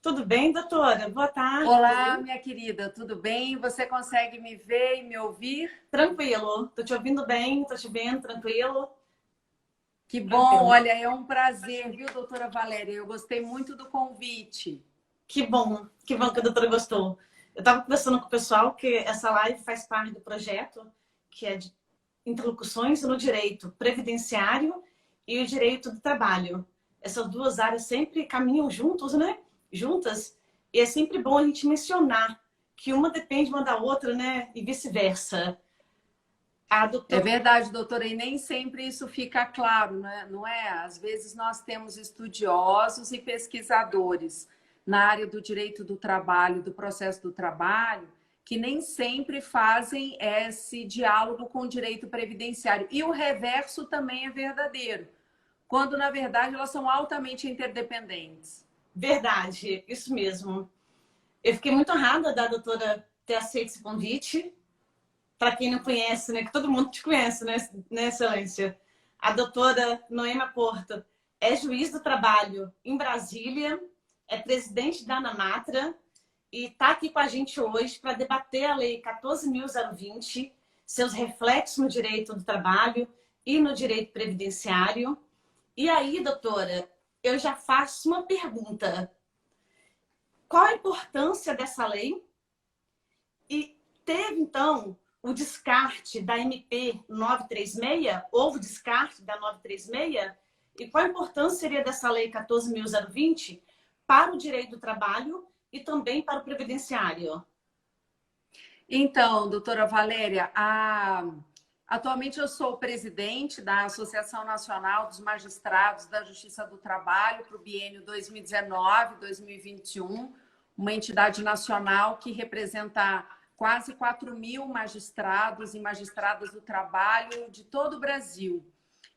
Tudo bem, doutora? Boa tarde. Olá, minha querida, tudo bem? Você consegue me ver e me ouvir? Tranquilo. Tô te ouvindo bem, tô te vendo, tranquilo. Que bom, Tranquilo. olha, é um prazer, viu, doutora Valéria? Eu gostei muito do convite. Que bom que a doutora gostou. Eu estava conversando com o pessoal que essa live faz parte do projeto, que é de interlocuções no direito previdenciário e o direito do trabalho. Essas duas áreas sempre caminham juntos, né? Juntas. E é sempre bom a gente mencionar que uma depende uma da outra, né? E vice-versa. A É doutora verdade, doutora, e nem sempre isso fica claro, né? Não é? Às vezes nós temos estudiosos e pesquisadores na área do direito do trabalho, do processo do trabalho, que nem sempre fazem esse diálogo com o direito previdenciário. E o reverso também é verdadeiro, quando na verdade elas são altamente interdependentes. Verdade, isso mesmo. Eu fiquei muito honrada da doutora ter aceito esse convite. Para quem não conhece, né? Que todo mundo te conhece, né, Excelência? A doutora Noema Porto é juiz do trabalho em Brasília, é presidente da ANAMATRA e está aqui com a gente hoje para debater a Lei 14.020, seus reflexos no direito do trabalho e no direito previdenciário. E aí, doutora, eu já faço uma pergunta. Qual a importância dessa lei? E teve, então, o descarte da MP 936? Houve o descarte da 936? E qual a importância seria dessa lei 14.020 para o direito do trabalho e também para o previdenciário? Então, doutora Valéria, atualmente eu sou presidente da Associação Nacional dos Magistrados da Justiça do Trabalho para o biênio 2019-2021, uma entidade nacional que representa quase 4.000 magistrados e magistradas do trabalho de todo o Brasil.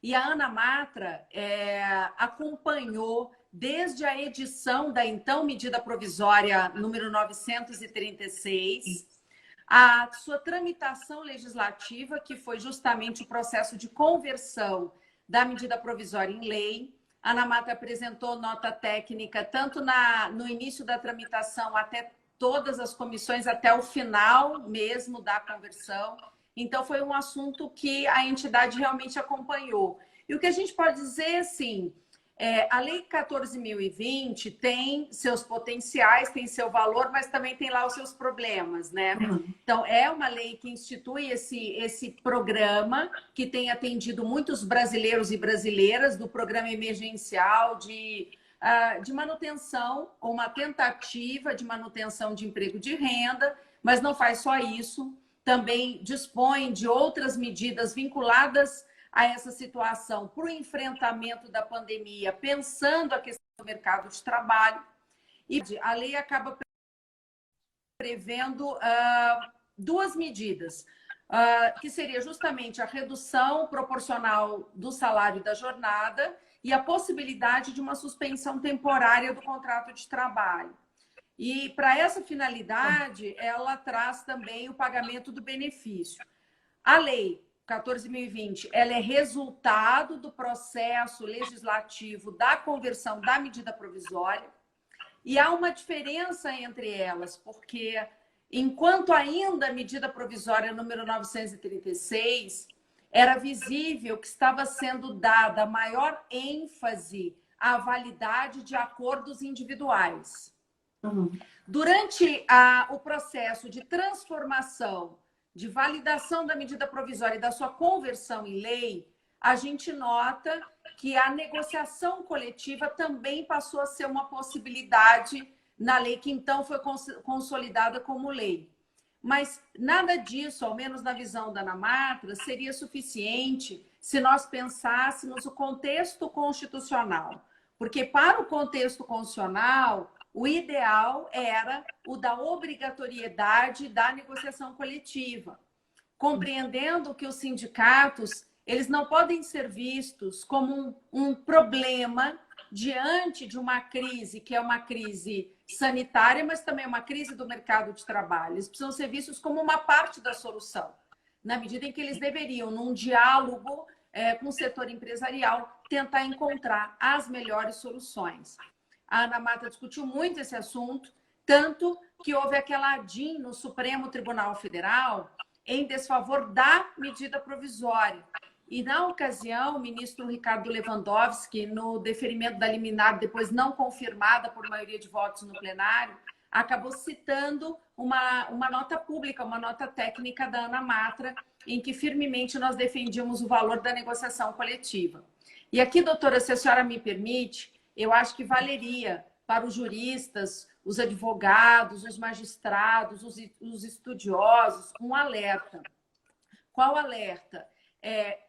E a ANAMATRA acompanhou desde a edição da então medida provisória número 936, a sua tramitação legislativa, que foi justamente o processo de conversão da medida provisória em lei. A ANAMATRA apresentou nota técnica tanto no início da tramitação até todas as comissões, até o final mesmo da conversão. Então, foi um assunto que a entidade realmente acompanhou. E o que a gente pode dizer, assim, a Lei 14.020 tem seus potenciais, tem seu valor, mas também tem lá os seus problemas, né? Então, é uma lei que institui esse programa que tem atendido muitos brasileiros e brasileiras do programa emergencial de manutenção, ou uma tentativa de manutenção de emprego de renda, mas não faz só isso. Também dispõe de outras medidas vinculadas a essa situação para o enfrentamento da pandemia, pensando a questão do mercado de trabalho. E a lei acaba prevendo duas medidas, que seria justamente a redução proporcional do salário da jornada e a possibilidade de uma suspensão temporária do contrato de trabalho. E, para essa finalidade, ela traz também o pagamento do benefício. A Lei 14.020, ela é resultado do processo legislativo da conversão da medida provisória, e há uma diferença entre elas, porque enquanto ainda a medida provisória número 936 era visível que estava sendo dada maior ênfase à validade de acordos individuais. Durante o processo de transformação, de validação da medida provisória e da sua conversão em lei, a gente nota que a negociação coletiva também passou a ser uma possibilidade na lei, que então foi consolidada como lei. Mas nada disso, ao menos na visão da ANAMATRA, seria suficiente se nós pensássemos o contexto constitucional. Porque para o contexto constitucional, o ideal era o da obrigatoriedade da negociação coletiva, compreendendo que os sindicatos eles não podem ser vistos como um problema diante de uma crise, que é uma crise sanitária, mas também uma crise do mercado de trabalho. Eles precisam ser vistos como uma parte da solução, na medida em que eles deveriam, num diálogo com o setor empresarial, tentar encontrar as melhores soluções. A Ana Mata discutiu muito esse assunto, tanto que houve aquela ADIM no Supremo Tribunal Federal em desfavor da medida provisória. E, na ocasião, o ministro Ricardo Lewandowski, no deferimento da liminar, depois não confirmada por maioria de votos no plenário, acabou citando uma nota pública, uma nota técnica da Ana Matra, em que firmemente nós defendíamos o valor da negociação coletiva. E aqui, doutora, se a senhora me permite, eu acho que valeria para os juristas, os advogados, os magistrados, os estudiosos, um alerta. Qual alerta?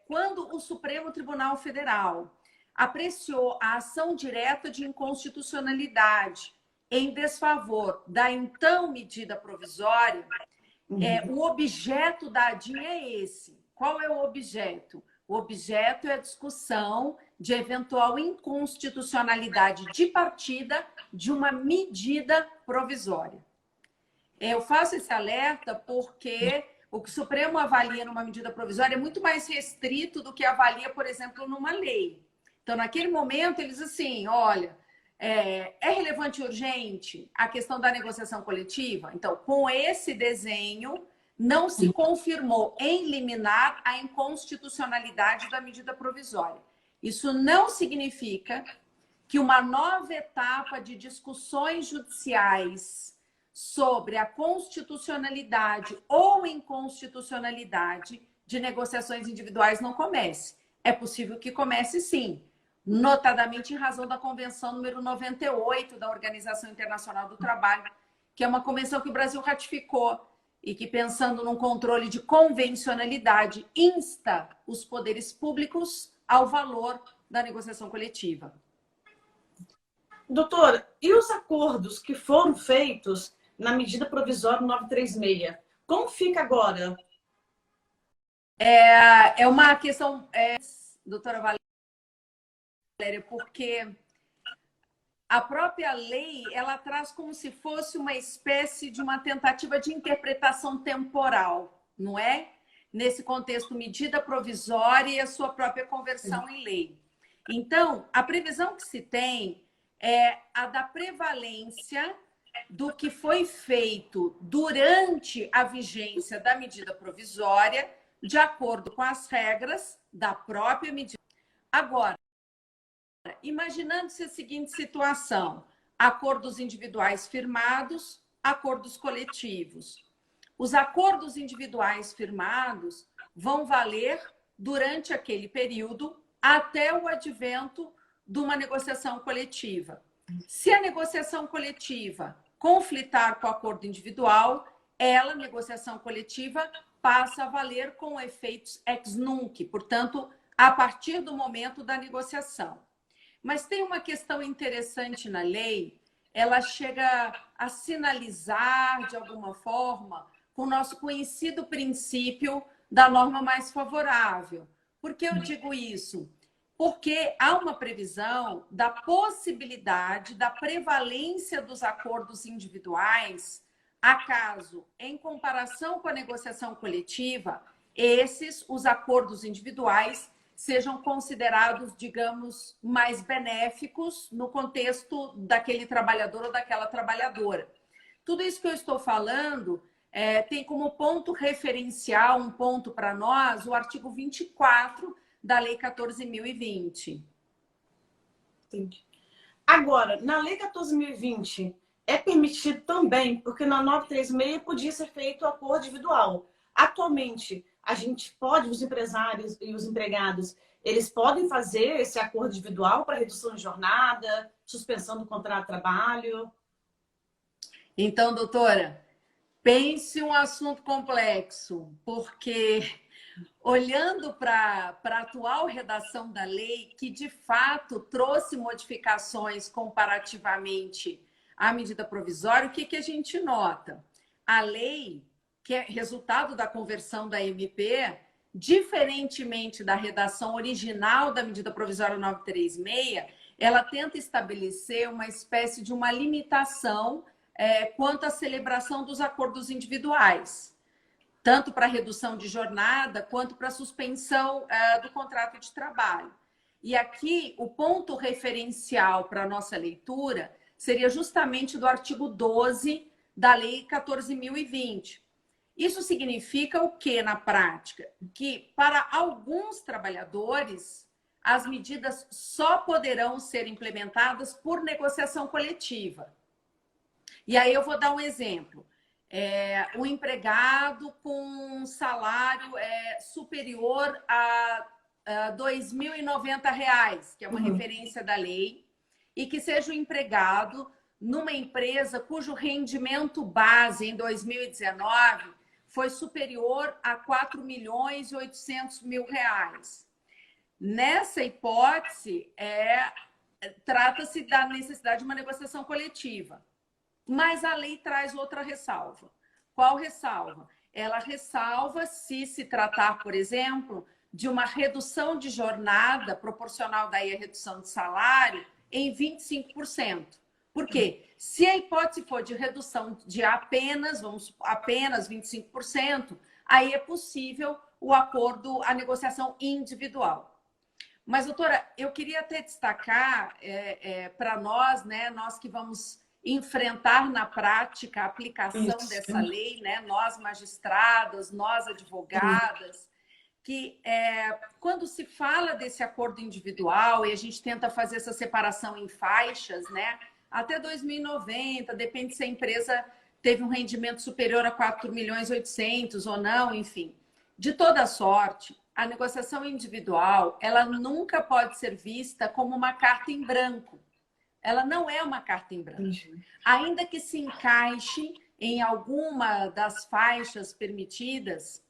Quando o Supremo Tribunal Federal apreciou a ação direta de inconstitucionalidade em desfavor da então medida provisória, o objeto da ADIM é esse. Qual é o objeto? O objeto é a discussão de eventual inconstitucionalidade de partida de uma medida provisória. Eu faço esse alerta porque o que o Supremo avalia numa medida provisória é muito mais restrito do que avalia, por exemplo, numa lei. Então, naquele momento, eles assim, olha, é relevante e urgente a questão da negociação coletiva? Então, com esse desenho, não se confirmou em liminar a inconstitucionalidade da medida provisória. Isso não significa que uma nova etapa de discussões judiciais sobre a constitucionalidade ou inconstitucionalidade de negociações individuais não comece. É possível que comece sim, notadamente em razão da Convenção número 98 da Organização Internacional do Trabalho, que é uma convenção que o Brasil ratificou e que, pensando num controle de convencionalidade, insta os poderes públicos ao valor da negociação coletiva. Doutora, e os acordos que foram feitos na medida provisória 936? Como fica agora? É uma questão, doutora Valéria, porque a própria lei, ela traz como se fosse uma espécie de uma tentativa de interpretação temporal, não é? Nesse contexto, medida provisória e a sua própria conversão em lei. Então, a previsão que se tem é a da prevalência do que foi feito durante a vigência da medida provisória, de acordo com as regras da própria medida. Agora, imaginando-se a seguinte situação: acordos individuais firmados, acordos coletivos. Os acordos individuais firmados vão valer durante aquele período até o advento de uma negociação coletiva. Se a negociação coletiva conflitar com o acordo individual, ela, negociação coletiva, passa a valer com efeitos ex nunc, portanto, a partir do momento da negociação. Mas tem uma questão interessante na lei, ela chega a sinalizar, de alguma forma, com o nosso conhecido princípio da norma mais favorável. Por que eu digo isso? Porque há uma previsão da possibilidade da prevalência dos acordos individuais, acaso, em comparação com a negociação coletiva, os acordos individuais, sejam considerados, digamos, mais benéficos no contexto daquele trabalhador ou daquela trabalhadora. Tudo isso que eu estou falando tem como ponto referencial, um ponto para nós, o artigo 24 da Lei 14.020. Entendi. Agora, na Lei 14.020, é permitido também, porque na 936 podia ser feito acordo individual. Atualmente, a gente pode, os empresários e os empregados, eles podem fazer esse acordo individual para redução de jornada, suspensão do contrato de trabalho? Então, doutora, pense um assunto complexo, porque olhando para a atual redação da lei, que de fato trouxe modificações comparativamente à medida provisória, o que a gente nota? A lei, que é resultado da conversão da MP, diferentemente da redação original da medida provisória 936, ela tenta estabelecer uma espécie de uma limitação quanto à celebração dos acordos individuais. tanto para redução de jornada quanto para suspensão do contrato de trabalho. E aqui o ponto referencial para a nossa leitura seria justamente do artigo 12 da Lei 14.020. Isso significa o que na prática? Que para alguns trabalhadores as medidas só poderão ser implementadas por negociação coletiva. E aí eu vou dar um exemplo. Um empregado com um salário superior a R$ 2.090, que é uma referência da lei, e que seja um empregado numa empresa cujo rendimento base em 2019 foi superior a R$ 4.800.000. Nessa hipótese, trata-se da necessidade de uma negociação coletiva. Mas a lei traz outra ressalva. Qual ressalva? Ela ressalva se tratar, por exemplo, de uma redução de jornada proporcional daí à redução de salário em 25%. Por quê? Se a hipótese for de redução de apenas 25%, aí é possível o acordo, a negociação individual. Mas, doutora, eu queria até destacar para nós, né, nós que vamos enfrentar na prática a aplicação dessa lei, né, nós magistradas, nós advogadas, que quando se fala desse acordo individual e a gente tenta fazer essa separação em faixas, né, até 2090, depende se a empresa teve um rendimento superior a 4.800.000 ou não, enfim. De toda sorte, a negociação individual, ela nunca pode ser vista como uma carta em branco. Ela não é uma carta em branco. Ainda que se encaixe em alguma das faixas permitidas,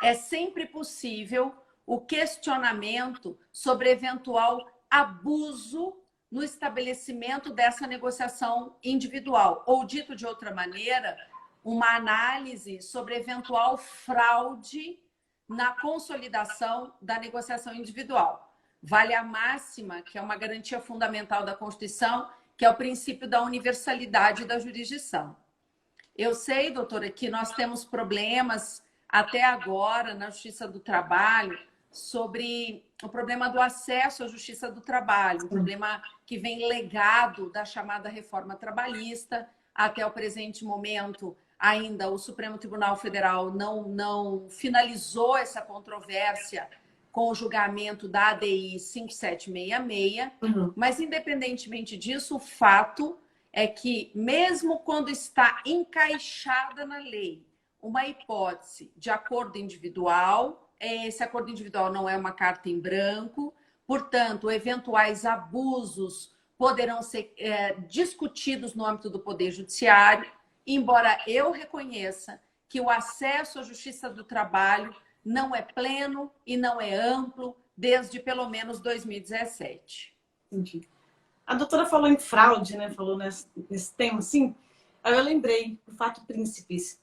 é sempre possível o questionamento sobre eventual abuso no estabelecimento dessa negociação individual. Ou, dito de outra maneira, uma análise sobre eventual fraude na consolidação da negociação individual. Vale a máxima, que é uma garantia fundamental da Constituição, que é o princípio da universalidade da jurisdição. Eu sei, doutora, que nós temos problemas até agora na Justiça do Trabalho sobre o problema do acesso à Justiça do Trabalho, um problema que vem legado da chamada reforma trabalhista. Até o presente momento, ainda o Supremo Tribunal Federal não finalizou essa controvérsia com o julgamento da ADI 5766, mas independentemente disso, o fato é que mesmo quando está encaixada na lei uma hipótese de acordo individual, esse acordo individual não é uma carta em branco, portanto, eventuais abusos poderão ser discutidos no âmbito do Poder Judiciário, embora eu reconheça que o acesso à Justiça do Trabalho não é pleno e não é amplo desde pelo menos 2017. Entendi. A doutora falou em fraude, né? Falou nesse tema, assim. Aí eu lembrei do fato príncipes.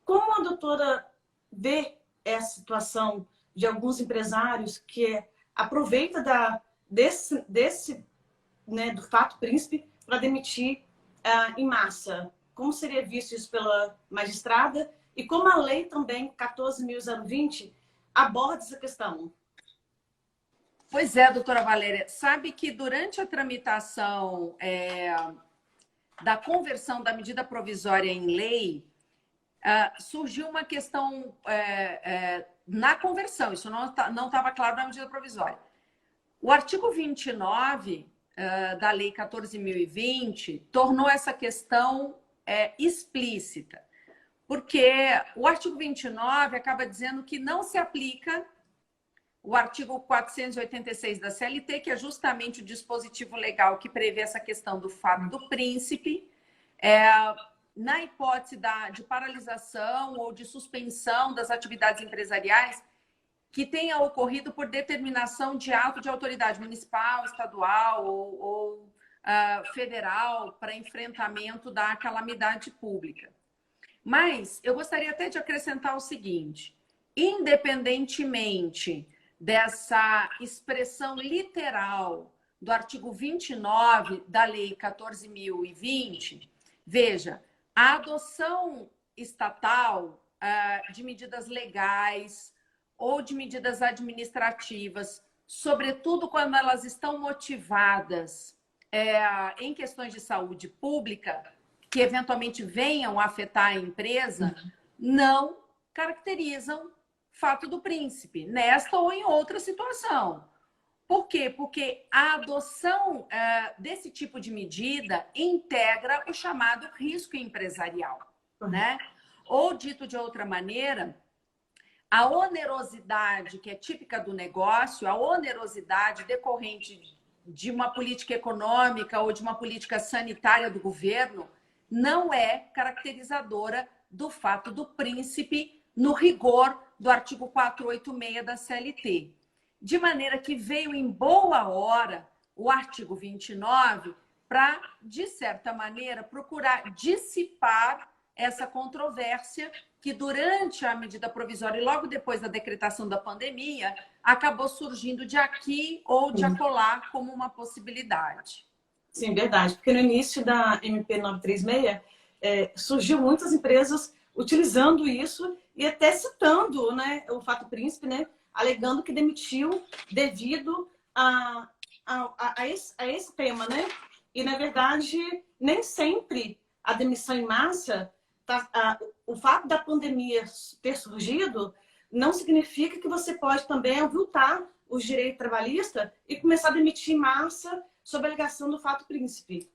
Como a doutora vê essa situação de alguns empresários que aproveitam desse né, do fato príncipe para demitir em massa? Como seria visto isso pela magistrada? E como a lei também, 14.020, aborda essa questão? Pois é, doutora Valéria. Sabe que durante a tramitação da conversão da medida provisória em lei, surgiu uma questão na conversão. Isso não estava claro na medida provisória. O artigo 29 da Lei 14.020 tornou essa questão explícita. Porque o artigo 29 acaba dizendo que não se aplica o artigo 486 da CLT, que é justamente o dispositivo legal que prevê essa questão do fato do príncipe, na hipótese de paralisação ou de suspensão das atividades empresariais que tenha ocorrido por determinação de ato de autoridade municipal, estadual ou federal para enfrentamento da calamidade pública. Mas eu gostaria até de acrescentar o seguinte: independentemente dessa expressão literal do artigo 29 da Lei 14.020, veja, a adoção estatal de medidas legais ou de medidas administrativas, sobretudo quando elas estão motivadas em questões de saúde pública, que eventualmente venham a afetar a empresa, não caracterizam fato do príncipe, nesta ou em outra situação. Por quê? Porque a adoção desse tipo de medida integra o chamado risco empresarial, né? Ou, dito de outra maneira, a onerosidade que é típica do negócio, a onerosidade decorrente de uma política econômica ou de uma política sanitária do governo não é caracterizadora do fato do príncipe no rigor do artigo 486 da CLT. De maneira que veio em boa hora o artigo 29 para, de certa maneira, procurar dissipar essa controvérsia que durante a medida provisória e logo depois da decretação da pandemia acabou surgindo de aqui ou de acolá como uma possibilidade. Sim, verdade. Porque no início da MP 936, surgiu muitas empresas utilizando isso e até citando, né, o fato príncipe, né, alegando que demitiu devido a esse tema, né? E, na verdade, nem sempre a demissão em massa, o fato da pandemia ter surgido, não significa que você pode também aviltar os direitos trabalhistas e começar a demitir em massa sob a alegação do fato príncipe.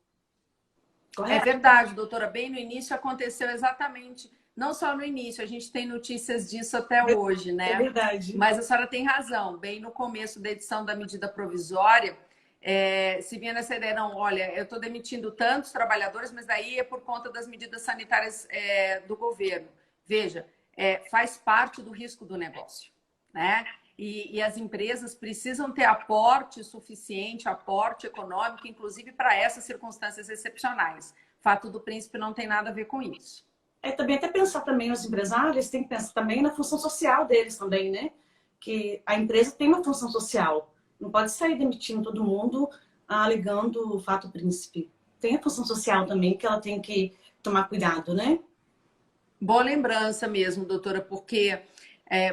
Correto? É verdade, doutora. Bem no início aconteceu exatamente, não só no início, a gente tem notícias disso até hoje, né? É verdade. Mas a senhora tem razão. Bem no começo da edição da medida provisória, se vinha nessa ideia, não, olha, eu estou demitindo tantos trabalhadores, mas daí é por conta das medidas sanitárias do governo. Veja, faz parte do risco do negócio, né? E as empresas precisam ter aporte suficiente, aporte econômico, inclusive para essas circunstâncias excepcionais. Fato do príncipe não tem nada a ver com isso. Também até pensar também os empresários, tem que pensar também na função social deles também, né? Que a empresa tem uma função social. Não pode sair demitindo todo mundo alegando o fato príncipe. Tem a função social também que ela tem que tomar cuidado, né? Boa lembrança mesmo, doutora, porque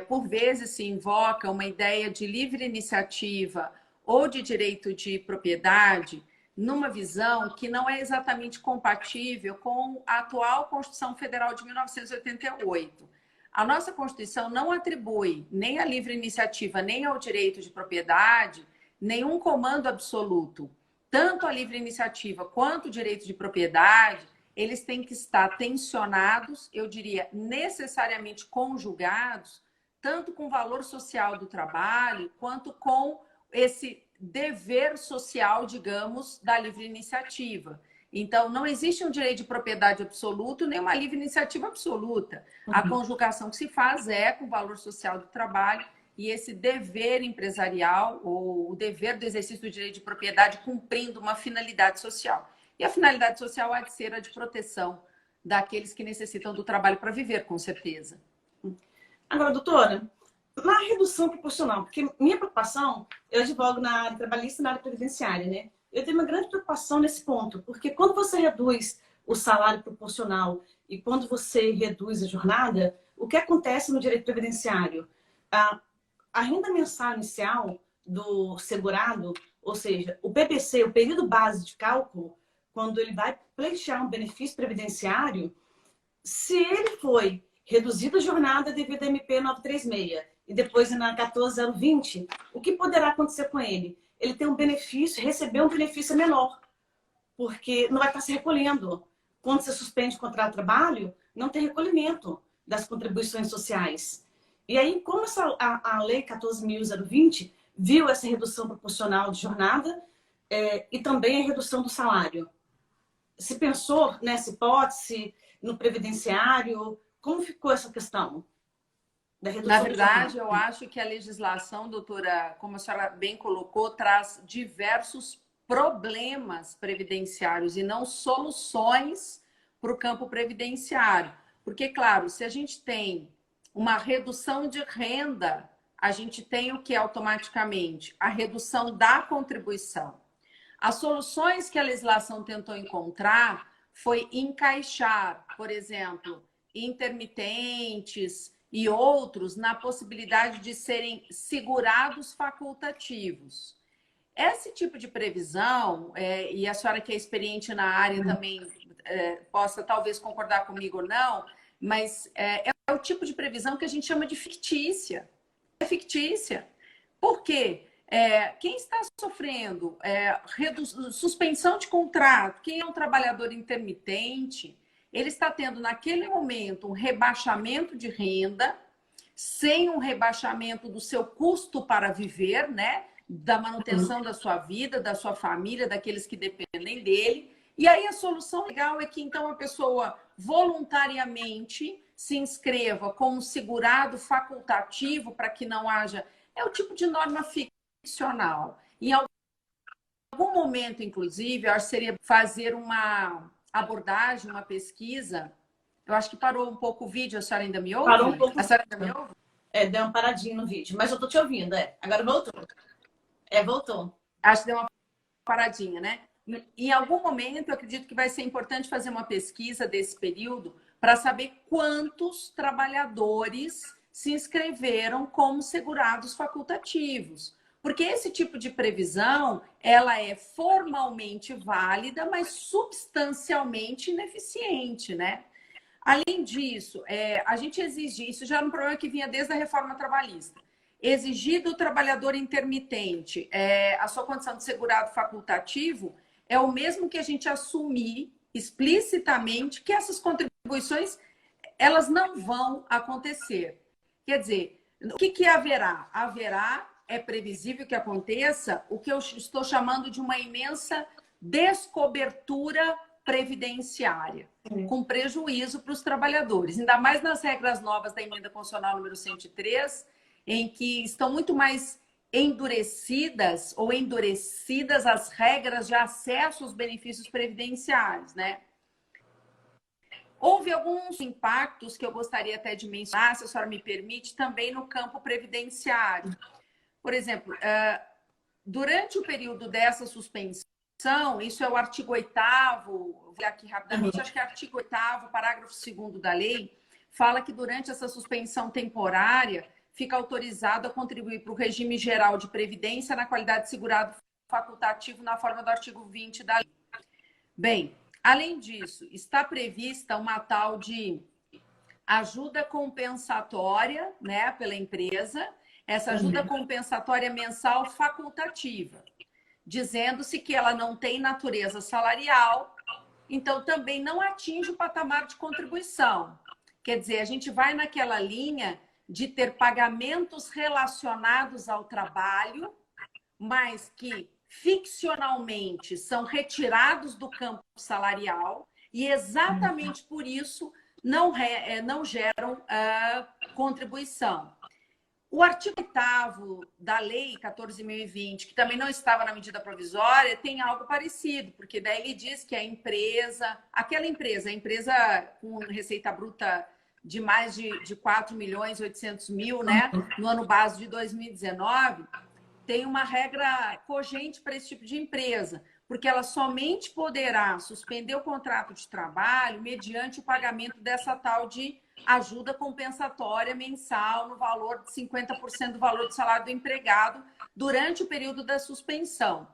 por vezes se invoca uma ideia de livre iniciativa ou de direito de propriedade numa visão que não é exatamente compatível com a atual Constituição Federal de 1988. A nossa Constituição não atribui nem à livre iniciativa, nem ao direito de propriedade, nenhum comando absoluto. Tanto a livre iniciativa quanto o direito de propriedade, eles têm que estar tensionados, eu diria, necessariamente conjugados, tanto com o valor social do trabalho, quanto com esse dever social, digamos, da livre iniciativa. Então, não existe um direito de propriedade absoluto, nem uma livre iniciativa absoluta. A conjugação que se faz é com o valor social do trabalho e esse dever empresarial, ou o dever do exercício do direito de propriedade cumprindo uma finalidade social. E a finalidade social há de ser a de proteção daqueles que necessitam do trabalho para viver, com certeza. Agora, doutora, na redução proporcional, porque minha preocupação, eu advogo na área trabalhista e na área previdenciária, né? Eu tenho uma grande preocupação nesse ponto, porque quando você reduz o salário proporcional e quando você reduz a jornada, o que acontece no direito previdenciário? A renda mensal inicial do segurado, ou seja, o PPC, o período base de cálculo, quando ele vai pleitear um benefício previdenciário, se ele foi reduzido a jornada devido à MP 936 e depois na 14020, o que poderá acontecer com ele? Ele tem um benefício, receber um benefício menor, porque não vai estar se recolhendo. Quando você suspende o contrato de trabalho, não tem recolhimento das contribuições sociais. E aí, como a Lei 14.020 viu essa redução proporcional de jornada e também a redução do salário? Se pensou nessa hipótese, no previdenciário, como ficou essa questão da redução? Na verdade, eu acho que a legislação, doutora, como a senhora bem colocou, traz diversos problemas previdenciários e não soluções para o campo previdenciário. Porque, claro, se a gente tem uma redução de renda, a gente tem o que automaticamente? A redução da contribuição. As soluções que a legislação tentou encontrar foi encaixar, por exemplo, intermitentes e outros na possibilidade de serem segurados facultativos. Esse tipo de previsão, e a senhora que é experiente na área também possa talvez concordar comigo ou não, mas é o tipo de previsão que a gente chama de fictícia. É fictícia. Por quê? Quem está sofrendo suspensão de contrato, quem é um trabalhador intermitente, ele está tendo naquele momento um rebaixamento de renda, sem um rebaixamento do seu custo para viver, né? Da manutenção da sua vida, da sua família, daqueles que dependem dele. E aí a solução legal é que então a pessoa voluntariamente se inscreva como segurado facultativo para que não haja... É o tipo de norma ficcional. Em algum momento, inclusive, eu acho que seria fazer uma abordagem, uma pesquisa. Eu acho que parou um pouco o vídeo. A senhora ainda me ouve? Parou um pouco. A senhora ainda me ouve? Deu uma paradinha no vídeo, mas eu tô te ouvindo, Agora voltou. Voltou. Acho que deu uma paradinha, né? Em algum momento, eu acredito que vai ser importante fazer uma pesquisa desse período para saber quantos trabalhadores se inscreveram como segurados facultativos. Porque esse tipo de previsão, ela é formalmente válida, mas substancialmente ineficiente, né? Além disso, a gente exige, isso já era um problema que vinha desde a reforma trabalhista, exigir do trabalhador intermitente a sua condição de segurado facultativo é o mesmo que a gente assumir explicitamente que essas contribuições elas não vão acontecer. Quer dizer, o que haverá? Haverá, é previsível que aconteça, o que eu estou chamando de uma imensa descobertura previdenciária, com prejuízo para os trabalhadores, ainda mais nas regras novas da emenda constitucional número 103, em que estão muito mais endurecidas as regras de acesso aos benefícios previdenciários, né? Houve alguns impactos que eu gostaria até de mencionar, se a senhora me permite, também no campo previdenciário. Por exemplo, durante o período dessa suspensão, isso é o artigo 8º, vou ver aqui rapidamente, acho que é o artigo 8º, parágrafo 2º da lei, fala que durante essa suspensão temporária, fica autorizado a contribuir para o regime geral de previdência na qualidade de segurado facultativo na forma do artigo 20 da lei. Bem, além disso, está prevista uma tal de ajuda compensatória, né, pela empresa, essa ajuda compensatória mensal facultativa, dizendo-se que ela não tem natureza salarial, então também não atinge o patamar de contribuição. Quer dizer, a gente vai naquela linha de ter pagamentos relacionados ao trabalho, mas que ficcionalmente são retirados do campo salarial e exatamente por isso não geram contribuição. O artigo 8º da Lei 14.020, que também não estava na medida provisória, tem algo parecido, porque daí ele diz que a empresa com receita bruta de mais de 4.800.000, né, no ano base de 2019, tem uma regra cogente para esse tipo de empresa, porque ela somente poderá suspender o contrato de trabalho mediante o pagamento dessa tal de ajuda compensatória mensal no valor de 50% do valor do salário do empregado durante o período da suspensão.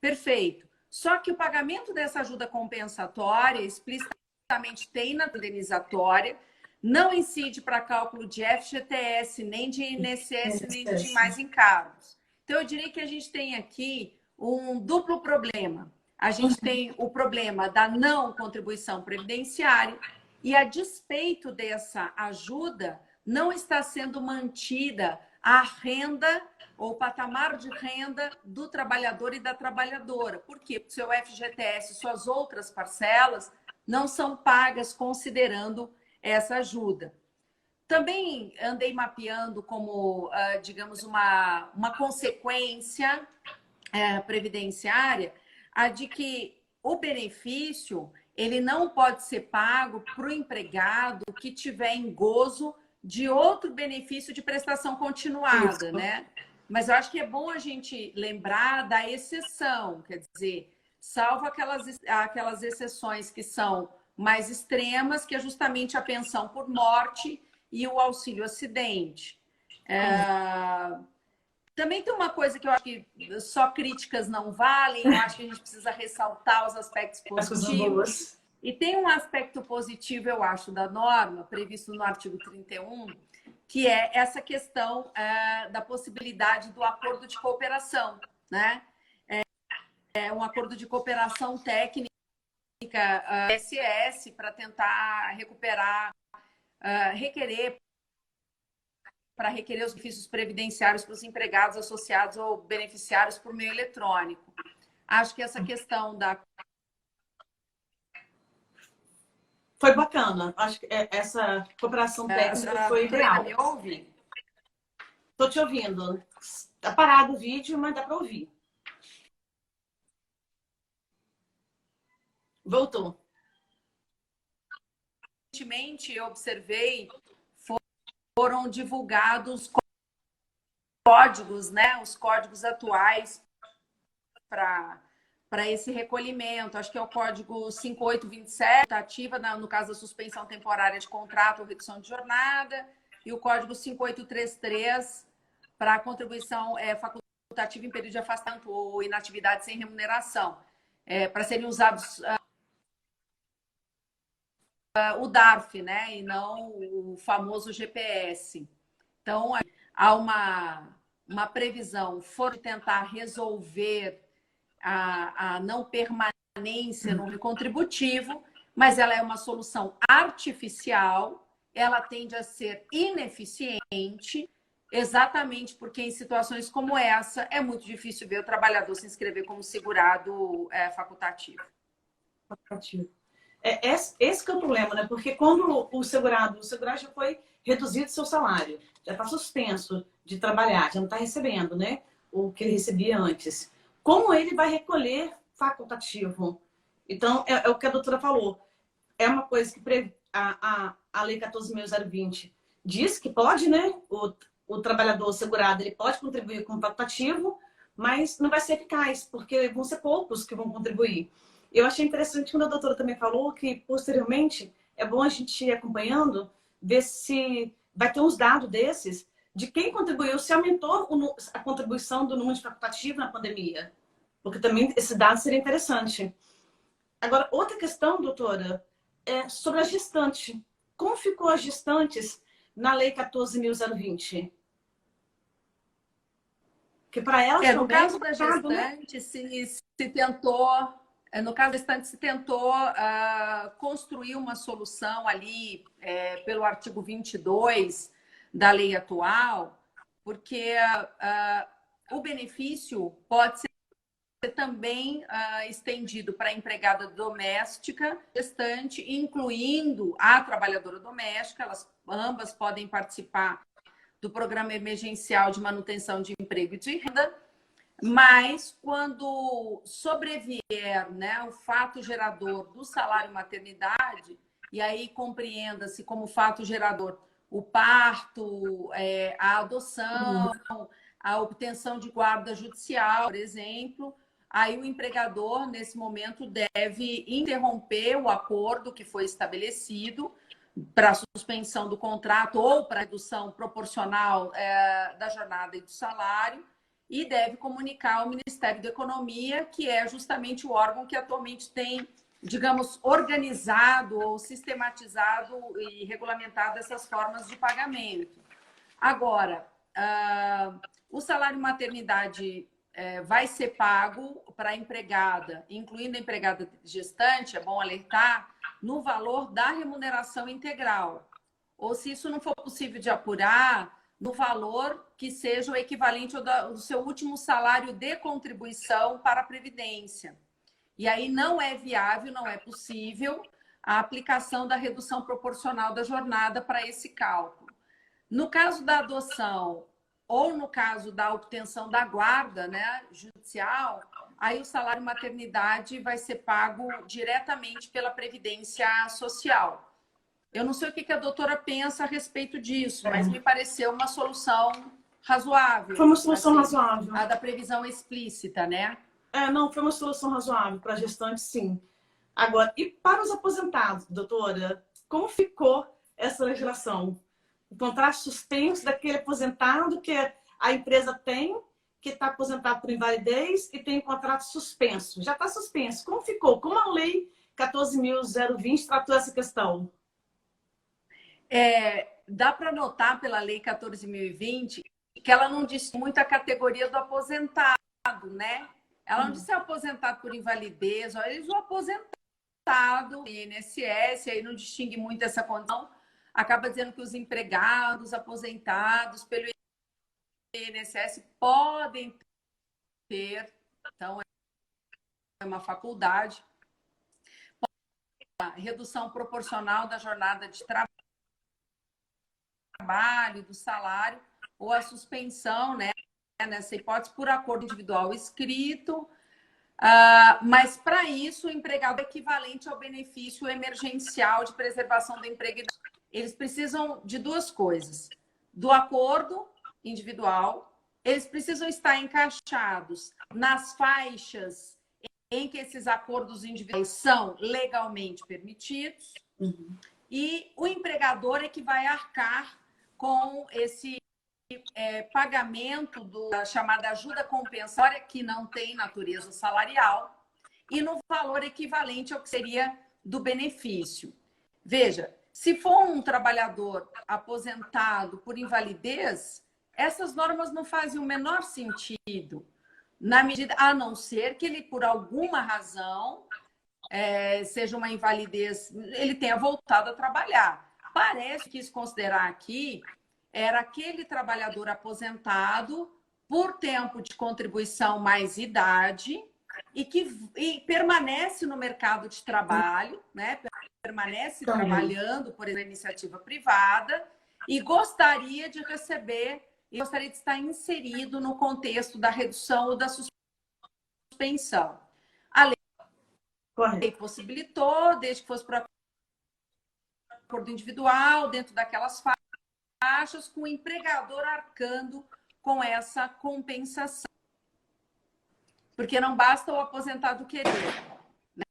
Perfeito. Só que o pagamento dessa ajuda compensatória explicitamente tem na indenizatória, não incide para cálculo de FGTS, nem de INSS, nem de demais encargos. Então, eu diria que a gente tem aqui um duplo problema. A gente tem o problema da não contribuição previdenciária e, a despeito dessa ajuda, não está sendo mantida a renda ou patamar de renda do trabalhador e da trabalhadora. Por quê? Porque seu FGTS e suas outras parcelas não são pagas considerando essa ajuda. Também andei mapeando como, digamos, uma consequência previdenciária, a de que o benefício ele não pode ser pago para o empregado que tiver em gozo de outro benefício de prestação continuada, né? Mas eu acho que é bom a gente lembrar da exceção, quer dizer, salvo aquelas exceções que são mais extremas, que é justamente a pensão por morte e o auxílio acidente. Também tem uma coisa que eu acho que só críticas não valem, eu acho que a gente precisa ressaltar os aspectos positivos. E tem um aspecto positivo, eu acho, da norma, previsto no artigo 31, que é essa questão da possibilidade do acordo de cooperação, né? É um acordo de cooperação técnica, SS, para tentar recuperar, para requerer os benefícios previdenciários para os empregados associados ou beneficiários por meio eletrônico. Acho que essa questão da... Foi bacana. Acho que essa cooperação técnica foi real. Me ouve? Estou te ouvindo. Está parado o vídeo, mas dá para ouvir. Voltou. Recentemente, eu observei, foram divulgados códigos, né? Os códigos atuais para esse recolhimento. Acho que é o código 5827, ativa no caso da suspensão temporária de contrato ou redução de jornada, e o código 5833 para a contribuição facultativa em período de afastamento ou inatividade sem remuneração, para serem usados o DARF, né? E não o famoso GPS. Então, há uma previsão, for tentar resolver a não permanência no contributivo, mas ela é uma solução artificial, ela tende a ser ineficiente, exatamente porque em situações como essa é muito difícil ver o trabalhador se inscrever como segurado facultativo. Esse que é o problema, né? Porque quando o segurado já foi reduzido seu salário, já está suspenso de trabalhar, já não está recebendo, né? O que ele recebia antes. Como ele vai recolher facultativo? Então, é o que a doutora falou. É uma coisa que a Lei 14.020 diz que pode, né? O trabalhador segurado ele pode contribuir com facultativo, mas não vai ser eficaz, porque vão ser poucos que vão contribuir. Eu achei interessante quando a doutora também falou que, posteriormente, é bom a gente ir acompanhando, ver se vai ter uns dados desses de quem contribuiu, se aumentou a contribuição do número de facultativo na pandemia. Porque também esse dado seria interessante. Agora, outra questão, doutora, é sobre a gestante. Como ficou as gestantes na Lei 14.020? Porque para elas no caso da gestante, né? se tentou... No caso da gestante, se tentou construir uma solução ali pelo artigo 22 da lei atual, porque o benefício pode ser também estendido para a empregada doméstica, gestante, incluindo a trabalhadora doméstica. Ambas podem participar do programa emergencial de manutenção de emprego e de renda. Mas, quando sobrevier, né, o fato gerador do salário maternidade, e aí compreenda-se como fato gerador o parto, a adoção, a obtenção de guarda judicial, por exemplo, aí o empregador, nesse momento, deve interromper o acordo que foi estabelecido para a suspensão do contrato ou para a redução proporcional da jornada e do salário, e deve comunicar ao Ministério da Economia, que é justamente o órgão que atualmente tem, digamos, organizado ou sistematizado e regulamentado essas formas de pagamento. Agora, o salário maternidade vai ser pago para a empregada, incluindo a empregada gestante, é bom alertar, no valor da remuneração integral. Ou, se isso não for possível de apurar, no valor que seja o equivalente ao do seu último salário de contribuição para a Previdência. E aí não é viável, não é possível a aplicação da redução proporcional da jornada para esse cálculo. No caso da adoção ou no caso da obtenção da guarda, né, judicial, aí o salário maternidade vai ser pago diretamente pela Previdência Social. Eu não sei o que a doutora pensa a respeito disso, mas me pareceu uma solução razoável. Foi uma solução razoável. A da previsão explícita, né? Não, foi uma solução razoável para a gestante, sim. Agora, e para os aposentados, doutora, como ficou essa legislação? O contrato suspenso daquele aposentado que a empresa tem, que está aposentado por invalidez e tem contrato suspenso. Já está suspenso. Como ficou? Como a lei 14.020 tratou essa questão? Dá para notar pela lei 14.020 que ela não diz muito a categoria do aposentado, né? Ela não disse aposentado por invalidez, olha, eles o aposentado, INSS, aí não distingue muito essa condição, acaba dizendo que os empregados aposentados pelo INSS podem ter, então é uma faculdade, a redução proporcional da jornada de trabalho, do salário, ou a suspensão, né, nessa hipótese, por acordo individual escrito, mas para isso o empregador é equivalente ao benefício emergencial de preservação do emprego. Eles precisam de duas coisas: do acordo individual, eles precisam estar encaixados nas faixas em que esses acordos individuais são legalmente permitidos, e o empregador é que vai arcar com esse pagamento da chamada ajuda compensatória, que não tem natureza salarial, e no valor equivalente ao que seria do benefício. Veja, se for um trabalhador aposentado por invalidez, essas normas não fazem o menor sentido, na medida, a não ser que ele, por alguma razão, seja uma invalidez, ele tenha voltado a trabalhar. Parece que quis considerar aqui era aquele trabalhador aposentado por tempo de contribuição mais idade e que permanece no mercado de trabalho, né? Permanece trabalhando por iniciativa privada e gostaria de receber e gostaria de estar inserido no contexto da redução ou da suspensão. A lei possibilitou, desde que fosse para acordo individual, dentro daquelas faixas, com o empregador arcando com essa compensação. Porque não basta o aposentado querer. Né?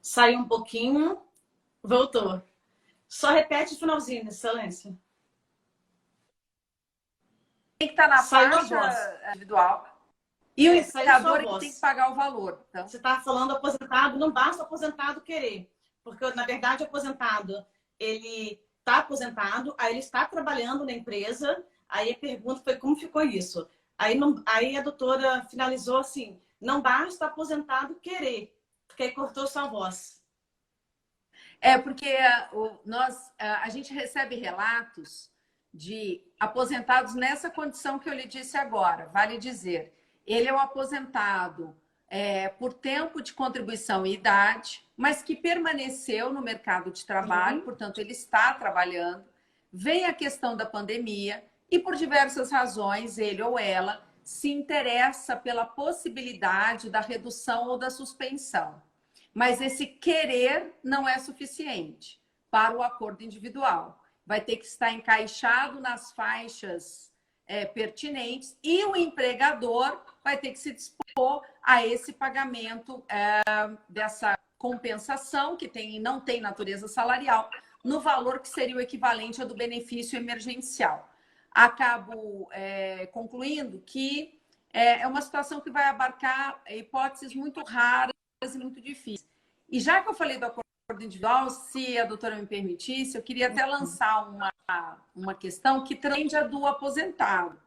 Saiu um pouquinho, voltou. Só repete o finalzinho, Excelência. Tem que estar na faixa individual. E o empregador é que tem que pagar o valor. Então. Você está falando aposentado, não basta o aposentado querer. Porque, na verdade, o aposentado, ele está aposentado, aí ele está trabalhando na empresa, aí a pergunta foi como ficou isso. Aí a doutora finalizou assim, não basta aposentado querer, porque aí cortou sua voz. Porque a gente recebe relatos de aposentados nessa condição que eu lhe disse agora, vale dizer, ele é um aposentado por tempo de contribuição e idade, mas que permaneceu no mercado de trabalho, portanto, ele está trabalhando. Vem a questão da pandemia e, por diversas razões, ele ou ela se interessa pela possibilidade da redução ou da suspensão. Mas esse querer não é suficiente para o acordo individual. Vai ter que estar encaixado nas faixas pertinentes e o empregador vai ter que se dispor a esse pagamento dessa compensação, que não tem natureza salarial, no valor que seria o equivalente ao do benefício emergencial. Acabo concluindo que é uma situação que vai abarcar hipóteses muito raras e muito difíceis. E já que eu falei do acordo individual, se a doutora me permitisse, eu queria até lançar uma questão que tende a do aposentado.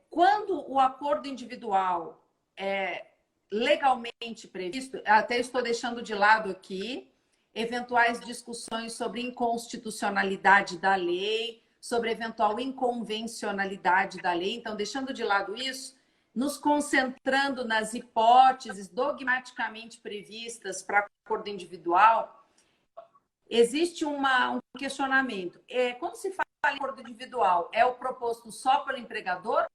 Quando o acordo individual é legalmente previsto, até estou deixando de lado aqui eventuais discussões sobre inconstitucionalidade da lei, sobre eventual inconvencionalidade da lei. Então, deixando de lado isso, nos concentrando nas hipóteses dogmaticamente previstas para acordo individual, existe um questionamento. Quando se fala em acordo individual, é o proposto só pelo empregador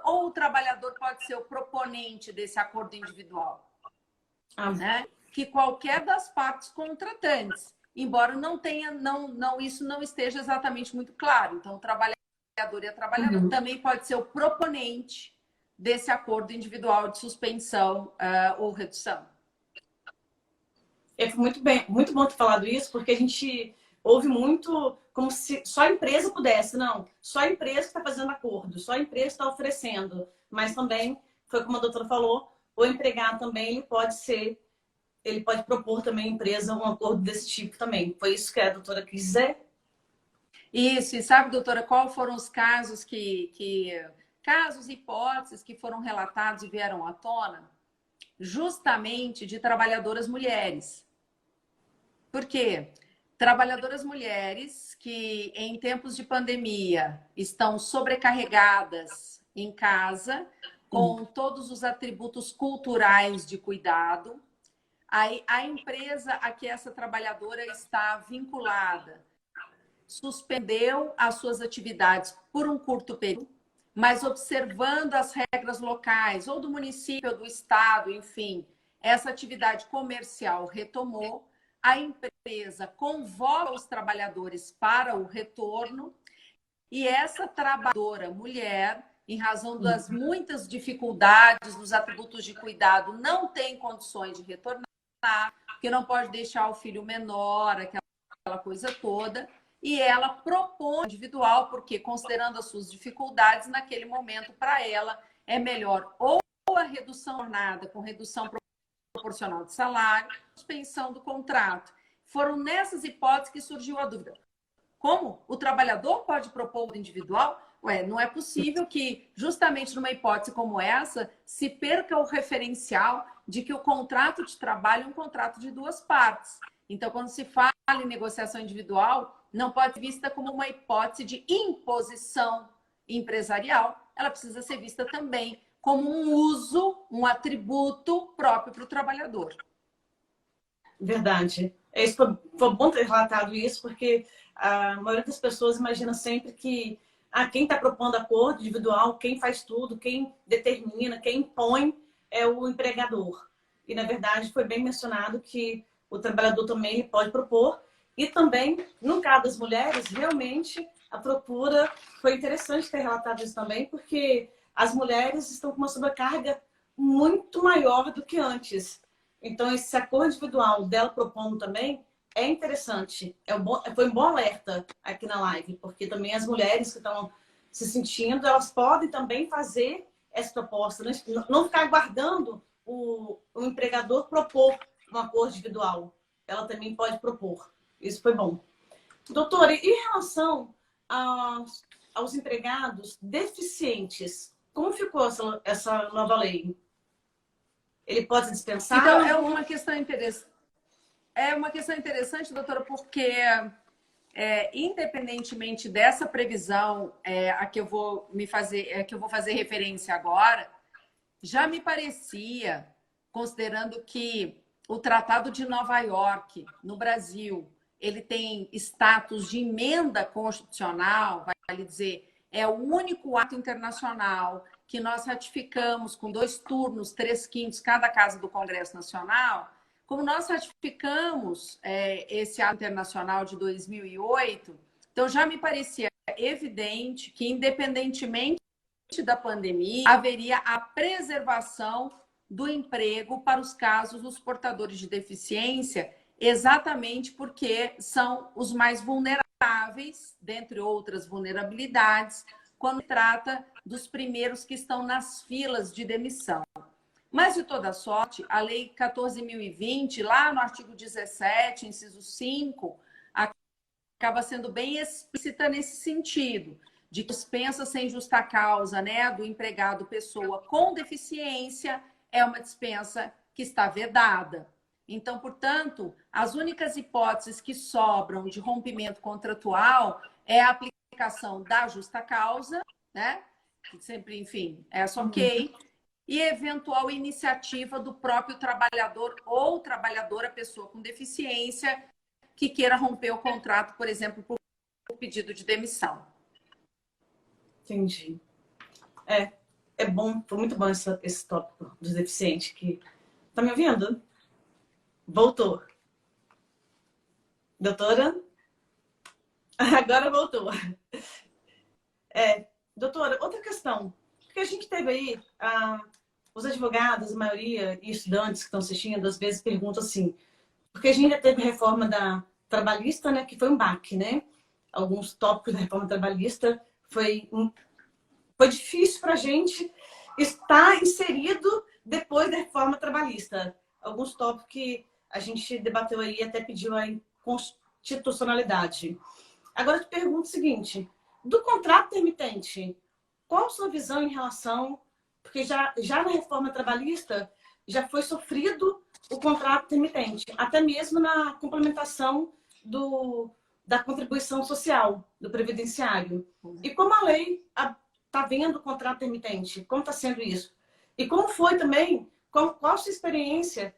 ou o trabalhador pode ser o proponente desse acordo individual? Né? Que qualquer das partes contratantes, embora isso não esteja exatamente muito claro. Então, o trabalhador e a trabalhadora também pode ser o proponente desse acordo individual de suspensão ou redução. Muito bom ter falado isso, porque a gente ouve muito como se só a empresa pudesse. Não, só a empresa que está fazendo acordo, só a empresa está oferecendo. Mas também, foi como a doutora falou, o empregado também ele pode propor também à empresa um acordo desse tipo também. Foi isso que a doutora quis dizer? Isso, e sabe, doutora, qual foram os casos casos e hipóteses que foram relatados e vieram à tona? Justamente de trabalhadoras mulheres. Por quê? Trabalhadoras mulheres que, em tempos de pandemia, estão sobrecarregadas em casa, com todos os atributos culturais de cuidado. A empresa a que essa trabalhadora está vinculada suspendeu as suas atividades por um curto período, mas observando as regras locais, ou do município, ou do estado, enfim, essa atividade comercial retomou. A empresa convoca os trabalhadores para o retorno e essa trabalhadora mulher, em razão das muitas dificuldades nos atributos de cuidado, não tem condições de retornar, porque não pode deixar o filho menor, aquela coisa toda, e ela propõe individual, porque considerando as suas dificuldades, naquele momento, para ela, é melhor ou a redução da jornada com redução proporcional de salário, suspensão do contrato. Foram nessas hipóteses que surgiu a dúvida. Como o trabalhador pode propor o individual? Não é possível que, justamente numa hipótese como essa, se perca o referencial de que o contrato de trabalho é um contrato de duas partes. Então, quando se fala em negociação individual, não pode ser vista como uma hipótese de imposição empresarial, ela precisa ser vista também como um uso, um atributo próprio para o trabalhador. Verdade. Foi bom ter relatado isso, porque a maioria das pessoas imagina sempre que quem está propondo acordo individual, quem faz tudo, quem determina, quem impõe é o empregador. E, na verdade, foi bem mencionado que o trabalhador também pode propor. E também, no caso das mulheres, realmente a procura foi interessante ter relatado isso também, porque as mulheres estão com uma sobrecarga muito maior do que antes. Então, esse acordo individual dela propondo também é interessante. Foi um bom alerta aqui na live, porque também as mulheres que estão se sentindo, elas podem também fazer essa proposta, não ficar aguardando o empregador propor um acordo individual. Ela também pode propor. Isso foi bom. Doutora, em relação aos empregados deficientes, como ficou essa nova lei? Ele pode dispensar? Então, é uma questão interessante. É uma questão interessante, doutora, porque independentemente dessa previsão a que eu vou fazer referência agora, já me parecia, considerando que o Tratado de Nova York, no Brasil, ele tem status de emenda constitucional, vale dizer, é o único ato internacional que nós ratificamos com 2 turnos, 3/5, cada casa do Congresso Nacional. Como nós ratificamos esse ato internacional de 2008, então já me parecia evidente que, independentemente da pandemia, haveria a preservação do emprego para os casos dos portadores de deficiência, exatamente porque são os mais vulneráveis, dentre outras vulnerabilidades, quando se trata dos primeiros que estão nas filas de demissão. Mas, de toda sorte, a Lei 14.020, lá no artigo 17, inciso 5, acaba sendo bem explícita nesse sentido, de que dispensa sem justa causa, né, do empregado pessoa com deficiência é uma dispensa que está vedada. Então, portanto, as únicas hipóteses que sobram de rompimento contratual é a aplicação da justa causa, né? Que sempre, enfim, é ok, e eventual iniciativa do próprio trabalhador ou trabalhadora, pessoa com deficiência, que queira romper o contrato, por exemplo, por pedido de demissão. Entendi. É bom, foi muito bom esse tópico dos deficientes. Tá me ouvindo? Voltou. Doutora? Agora voltou. Doutora, outra questão Porque a gente teve aí, os advogados, a maioria, e estudantes que estão assistindo, às vezes perguntam assim, porque a gente já teve reforma da trabalhista, né, que foi um baque, né? Alguns tópicos da reforma trabalhista foi difícil para a gente estar inserido depois da reforma trabalhista. Alguns tópicos que a gente debateu aí e até pediu a inconstitucionalidade. Agora eu te pergunto o seguinte, do contrato intermitente, qual a sua visão em relação... Porque já na reforma trabalhista já foi sofrido o contrato intermitente, até mesmo na complementação da contribuição social, do previdenciário. E como a lei está vendo o contrato intermitente? Como está sendo isso? E como foi também, qual a sua experiência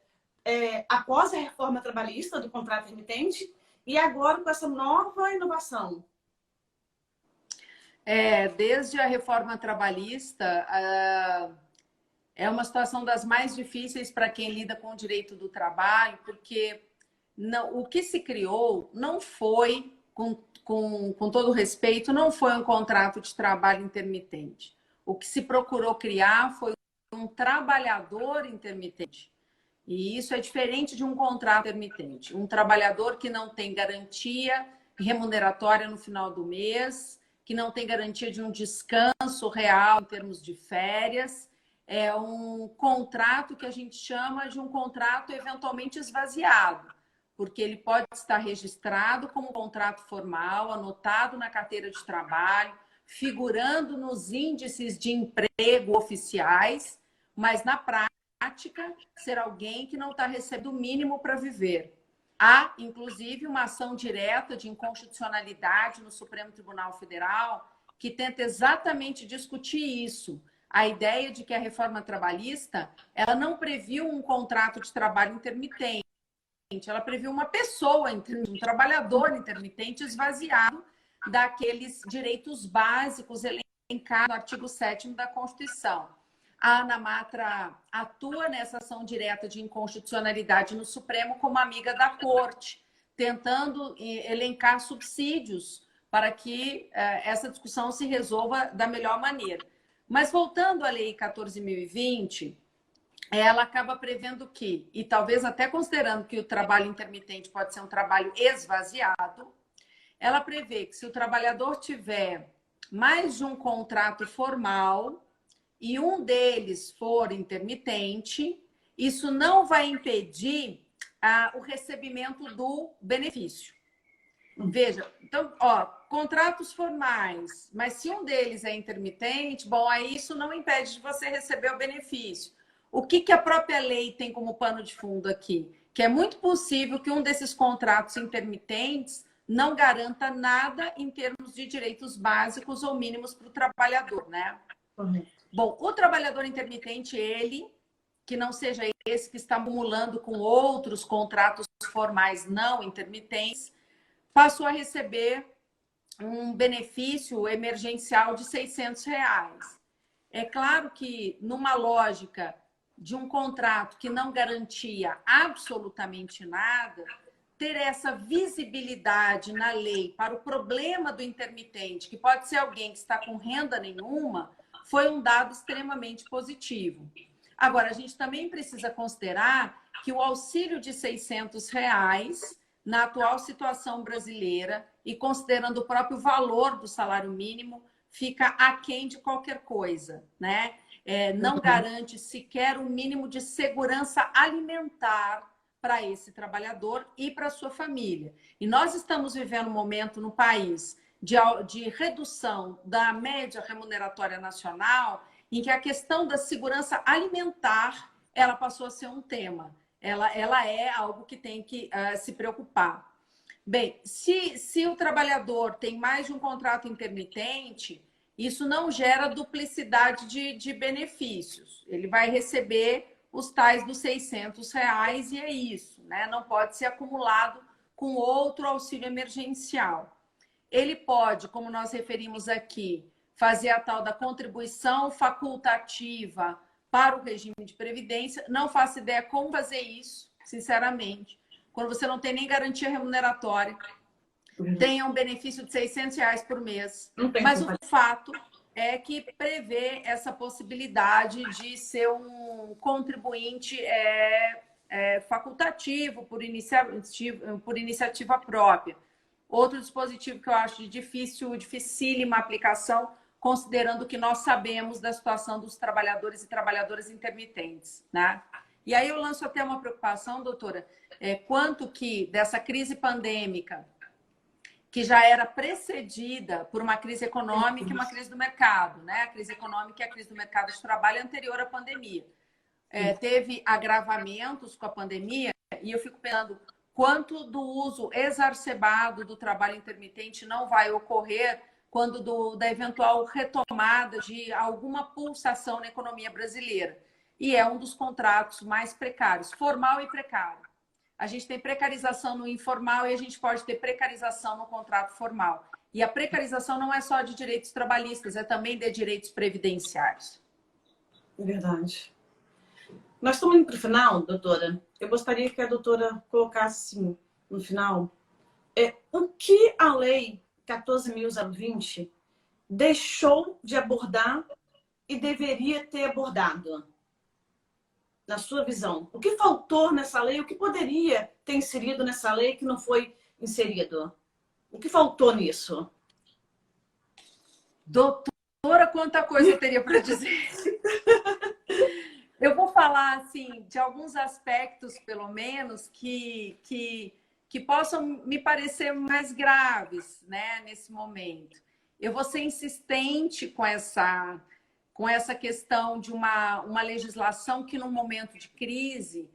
após a reforma trabalhista do contrato intermitente e agora com essa nova inovação? Desde a reforma trabalhista, é uma situação das mais difíceis para quem lida com o direito do trabalho, porque o que se criou não foi, com todo respeito, não foi um contrato de trabalho intermitente. O que se procurou criar foi um trabalhador intermitente. E isso é diferente de um contrato intermitente. Um trabalhador que não tem garantia remuneratória no final do mês, que não tem garantia de um descanso real em termos de férias. É um contrato que a gente chama de um contrato eventualmente esvaziado, porque ele pode estar registrado como contrato formal, anotado na carteira de trabalho, figurando nos índices de emprego oficiais, mas na prática ser alguém que não está recebendo o mínimo para viver. Há, inclusive, uma ação direta de inconstitucionalidade no Supremo Tribunal Federal que tenta exatamente discutir isso. A ideia de que a reforma trabalhista ela não previu um contrato de trabalho intermitente, ela previu uma pessoa, um trabalhador intermitente esvaziado daqueles direitos básicos elencados no artigo 7º da Constituição. A Ana Matra atua nessa ação direta de inconstitucionalidade no Supremo como amiga da Corte, tentando elencar subsídios para que essa discussão se resolva da melhor maneira. Mas voltando à Lei 14.020, ela acaba prevendo que, e talvez até considerando que o trabalho intermitente pode ser um trabalho esvaziado, ela prevê que se o trabalhador tiver mais de um contrato formal e um deles for intermitente, isso não vai impedir o recebimento do benefício. Veja, então, contratos formais, mas se um deles é intermitente, bom, aí isso não impede de você receber o benefício. O que a própria lei tem como pano de fundo aqui? Que é muito possível que um desses contratos intermitentes não garanta nada em termos de direitos básicos ou mínimos para o trabalhador, né? Uhum. Bom, o trabalhador intermitente, ele, que não seja esse que está acumulando com outros contratos formais não intermitentes, passou a receber um benefício emergencial de R$600. É claro que, numa lógica de um contrato que não garantia absolutamente nada, ter essa visibilidade na lei para o problema do intermitente, que pode ser alguém que está com renda nenhuma, foi um dado extremamente positivo. Agora, a gente também precisa considerar que o auxílio de R$600, na atual situação brasileira, e considerando o próprio valor do salário mínimo, fica aquém de qualquer coisa, né? Não garante sequer um mínimo de segurança alimentar para esse trabalhador e para sua família. E nós estamos vivendo um momento no país de redução da média remuneratória nacional, em que a questão da segurança alimentar ela passou a ser um tema. Ela é algo que tem que se preocupar. Bem, se o trabalhador tem mais de um contrato intermitente, isso não gera duplicidade de benefícios. Ele vai receber os tais dos R$600 e é isso, né? Não pode ser acumulado com outro auxílio emergencial. Ele pode, como nós referimos aqui, fazer a tal da contribuição facultativa para o regime de previdência. Não faço ideia como fazer isso, sinceramente. Quando você não tem nem garantia remuneratória, tenha um benefício de R$600 por mês. Mas o fato é que prevê essa possibilidade de ser um contribuinte facultativo por iniciativa própria. Outro dispositivo que eu acho de dificílima aplicação, considerando que nós sabemos da situação dos trabalhadores e trabalhadoras intermitentes, né? E aí eu lanço até uma preocupação, doutora, quanto que dessa crise pandêmica, que já era precedida por uma crise econômica e uma crise do mercado, né? A crise econômica e a crise do mercado de trabalho anterior à pandemia. Teve agravamentos com a pandemia e eu fico pensando quanto do uso exacerbado do trabalho intermitente não vai ocorrer quando da eventual retomada de alguma pulsação na economia brasileira. E é um dos contratos mais precários, formal e precário. A gente tem precarização no informal e a gente pode ter precarização no contrato formal. E a precarização não é só de direitos trabalhistas, é também de direitos previdenciários. Verdade. Nós estamos indo para o final, doutora. Eu gostaria que a doutora colocasse assim, no final o que a Lei 14.020 deixou de abordar e deveria ter abordado, na sua visão. O que faltou nessa lei? O que poderia ter inserido nessa lei que não foi inserido? O que faltou nisso? Doutora, quanta coisa eu teria para dizer. Eu vou falar, assim, de alguns aspectos, pelo menos, que possam me parecer mais graves, né, nesse momento. Eu vou ser insistente com essa questão de uma legislação que, num momento de crise,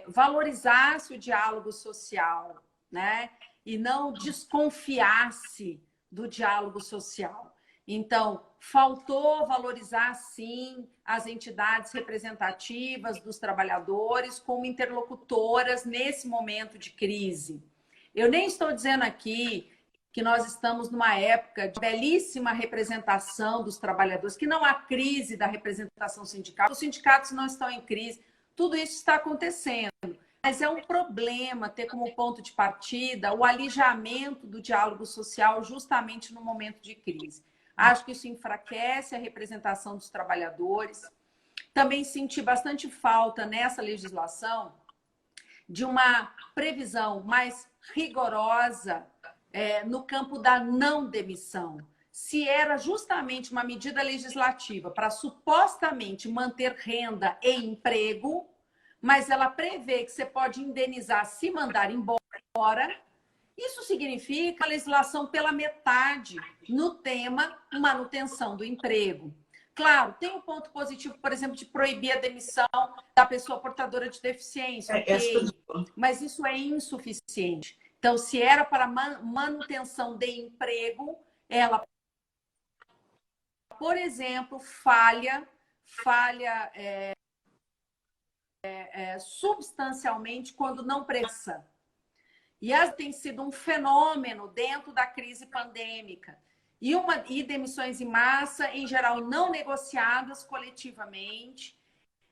valorizasse o diálogo social, né, e não desconfiasse do diálogo social. Então, faltou valorizar, sim, as entidades representativas dos trabalhadores como interlocutoras nesse momento de crise. Eu nem estou dizendo aqui que nós estamos numa época de belíssima representação dos trabalhadores, que não há crise da representação sindical, os sindicatos não estão em crise, tudo isso está acontecendo. Mas é um problema ter como ponto de partida o alijamento do diálogo social justamente no momento de crise. Acho que isso enfraquece a representação dos trabalhadores. Também senti bastante falta nessa legislação de uma previsão mais rigorosa no campo da não demissão. Se era justamente uma medida legislativa para supostamente manter renda e emprego, mas ela prevê que você pode indenizar se mandar embora, isso significa a legislação pela metade no tema manutenção do emprego. Claro, tem um ponto positivo, por exemplo, de proibir a demissão da pessoa portadora de deficiência, ok, mas isso é insuficiente. Então, se era para manutenção de emprego, ela, por exemplo, falha substancialmente quando não precisa. E tem sido um fenômeno dentro da crise pandêmica. E demissões em massa, em geral, não negociadas coletivamente,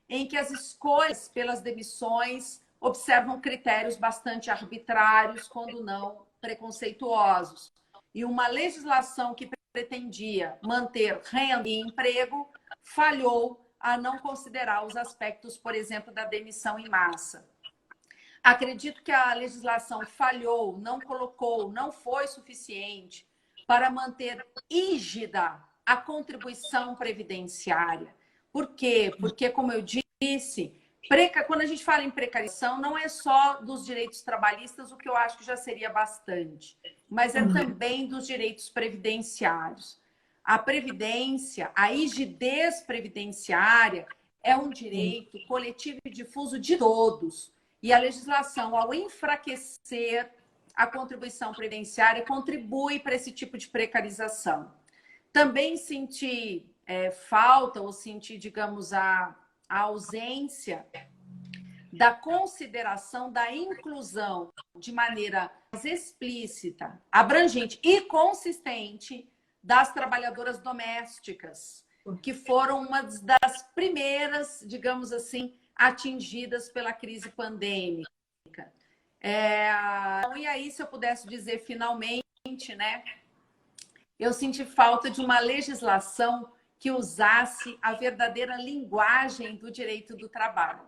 em que as escolhas pelas demissões observam critérios bastante arbitrários, quando não preconceituosos. E uma legislação que pretendia manter renda e emprego falhou a não considerar os aspectos, por exemplo, da demissão em massa. Acredito que a legislação falhou, não colocou, não foi suficiente para manter rígida a contribuição previdenciária. Por quê? Porque, como eu disse, quando a gente fala em precarização, não é só dos direitos trabalhistas, o que eu acho que já seria bastante, mas é também dos direitos previdenciários. A previdência, a rigidez previdenciária é um direito coletivo e difuso de todos. E a legislação, ao enfraquecer a contribuição previdenciária, contribui para esse tipo de precarização. Também senti falta, ou senti, digamos, a ausência da consideração da inclusão de maneira mais explícita, abrangente e consistente das trabalhadoras domésticas, que foram uma das primeiras, digamos assim, atingidas pela crise pandêmica. E aí, se eu pudesse dizer finalmente, né? eu senti falta de uma legislação que usasse a verdadeira linguagem do direito do trabalho,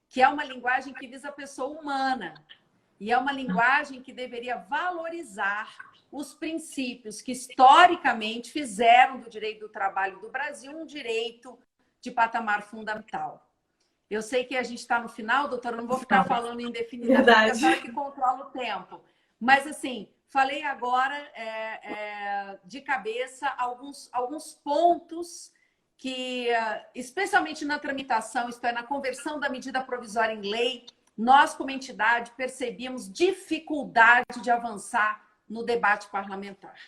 que é uma linguagem que visa a pessoa humana e é uma linguagem que deveria valorizar os princípios que historicamente fizeram do direito do trabalho do Brasil um direito de patamar fundamental. Eu sei que a gente está no final, doutora, eu não vou ficar falando indefinidamente, porque a senhora que controla o tempo. Mas, assim, falei agora, de cabeça, alguns pontos que, especialmente na tramitação, isto é, na conversão da medida provisória em lei, nós, como entidade, percebíamos dificuldade de avançar no debate parlamentar.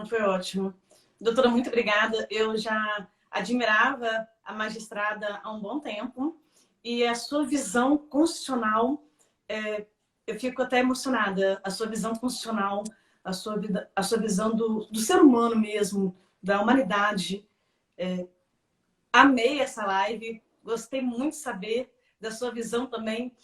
Foi ótimo. Doutora, muito obrigada. Eu já admirava a magistrada há um bom tempo e a sua visão constitucional, eu fico até emocionada. A sua visão constitucional, a sua visão do ser humano mesmo, da humanidade. Amei essa live, gostei muito de saber da sua visão também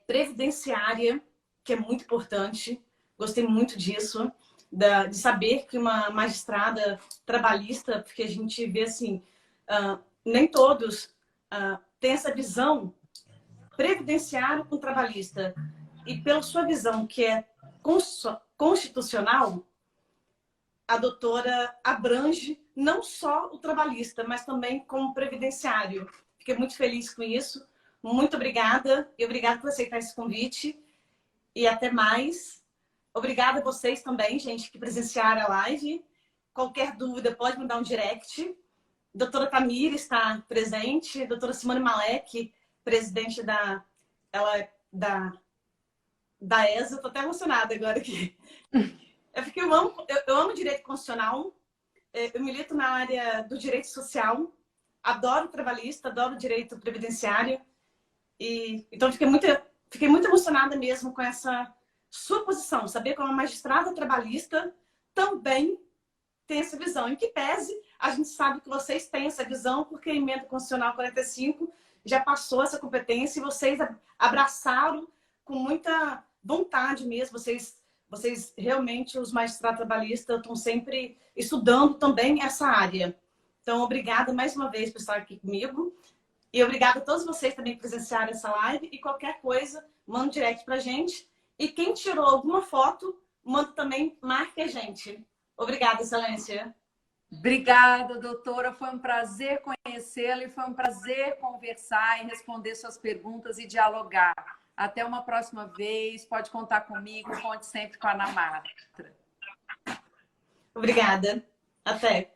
previdenciária, que é muito importante. Gostei muito disso, de saber que uma magistrada trabalhista, porque a gente vê assim, nem todos têm essa visão previdenciária com trabalhista. E pela sua visão, que é constitucional, a doutora abrange não só o trabalhista, mas também como previdenciário. Fiquei muito feliz com isso. Muito obrigada. E obrigada por aceitar esse convite. E até mais. Obrigada a vocês também, gente, que presenciaram a live. Qualquer dúvida, pode mandar um direct. Doutora Tamira está presente. Doutora Simone Malek, presidente da ESA. Estou até emocionada agora aqui. Porque eu amo direito constitucional. Eu milito na área do direito social. Adoro trabalhista, adoro direito previdenciário. Então, fiquei muito emocionada mesmo com essa sua posição. Saber que uma magistrada trabalhista também tem essa visão. Em que pese, a gente sabe que vocês têm essa visão, porque a Emenda Constitucional 45 já passou essa competência e vocês abraçaram com muita vontade mesmo. Vocês realmente, os magistrados trabalhistas, estão sempre estudando também essa área. Então, obrigada mais uma vez por estar aqui comigo. E obrigada a todos vocês também que presenciaram essa live. E qualquer coisa, manda um direct pra gente. E quem tirou alguma foto, manda também, marque a gente. Obrigada, Excelência. Obrigada, doutora. Foi um prazer conhecê-la e foi um prazer conversar e responder suas perguntas e dialogar. Até uma próxima vez. Pode contar comigo. Conte sempre com a Ana Marta. Obrigada. Até.